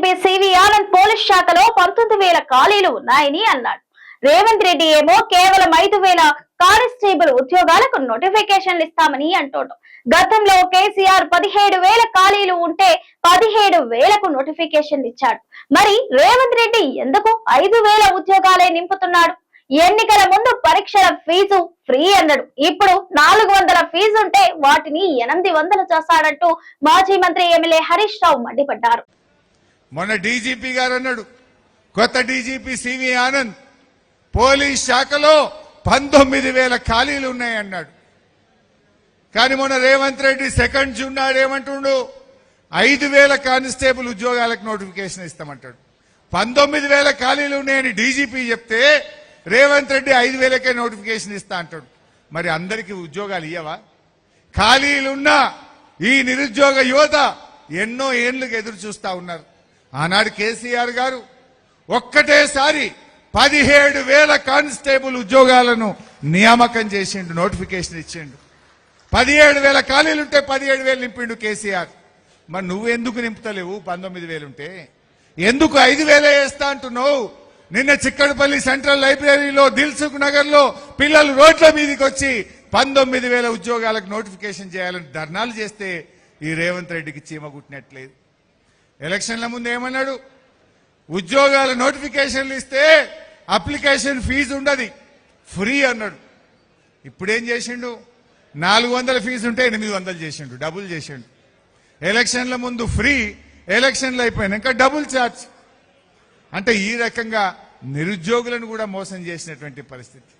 DGP CV Anand police శాఖలో 19,000 ఖాళీలు ఉన్నాయని అన్నాడు. రేవంత్ రెడ్డి ఏమో కేవలం 5,000 కానిస్టేబుల్ ఉద్యోగాలకు నోటిఫికేషన్లు ఇస్తామని అంటోడు. గతంలో కేసీఆర్ 17,000 ఖాళీలు ఉంటే 17,000కు నోటిఫికేషన్లు ఇచ్చాడు. మరి రేవంత్ రెడ్డి ఎందుకు 5,000 ఉద్యోగాలే నింపుతున్నాడు? ఎన్నికల ముందు పరీక్షల ఫీజు ఫ్రీ అన్నాడు. ఇప్పుడు 400 ఫీజు ఉంటే వాటిని 800 చేస్తాడంటూ మాజీ మంత్రి ఎమ్మెల్యే హరీష్ రావు మండిపడ్డారు. మొన్న డీజీపీ గారు అన్నాడు, కొత్త డీజీపీ సివి ఆనంద్ పోలీస్ శాఖలో 19,000 ఖాళీలు ఉన్నాయన్నాడు. కానీ మొన్న రేవంత్ రెడ్డి సెకండ్ జూన్ నాడు ఏమంటుండు, 5,000 కానిస్టేబుల్ ఉద్యోగాలకు నోటిఫికేషన్ ఇస్తామంటాడు. 19,000 ఖాళీలు ఉన్నాయని డీజీపీ చెప్తే రేవంత్ రెడ్డి 5,000కే నోటిఫికేషన్ ఇస్తా అంటాడు. మరి అందరికీ ఉద్యోగాలు ఇయ్యవా? ఖాళీలున్నా ఈ నిరుద్యోగ యువత ఎన్నో ఏళ్లకు ఎదురు చూస్తా ఉన్నారు. ఆనాడు కేసీఆర్ గారు ఒక్కటేసారి 17,000 కానిస్టేబుల్ ఉద్యోగాలను నియామకం చేసిండు, నోటిఫికేషన్ ఇచ్చిండు. 17,000 ఖాళీలుంటే 17,000 నింపిండు కేసీఆర్. మరి నువ్వు ఎందుకు నింపుతలేవు? 19,000 ఉంటే ఎందుకు 5,000 వేస్తా అంటున్నావు? నిన్న చిక్కడపల్లి సెంట్రల్ లైబ్రరీలో దిల్సుఖ్ నగర్ లో పిల్లలు రోడ్ల మీదకి వచ్చి 19,000 ఉద్యోగాలకు నోటిఫికేషన్ చేయాలని ధర్నాలు చేస్తే ఈ రేవంత్ రెడ్డికి చీమ కుట్టినట్లేదు. ఎలక్షన్ల ముందు ఏమన్నాడు, ఉద్యోగాల నోటిఫికేషన్లు ఇస్తే అప్లికేషన్ ఫీజు ఉండదు, ఫ్రీ అన్నాడు. ఇప్పుడేం చేసిండు, 400 ఫీజు ఉంటే 800 చేసిండు, డబుల్ చేసిండు. ఎలక్షన్ల ముందు ఫ్రీ, ఎలక్షన్లు అయిపోయినాక డబుల్ ఛార్జ్. అంటే ఈ రకంగా నిరుద్యోగులను కూడా మోసం చేసినటువంటి పరిస్థితి.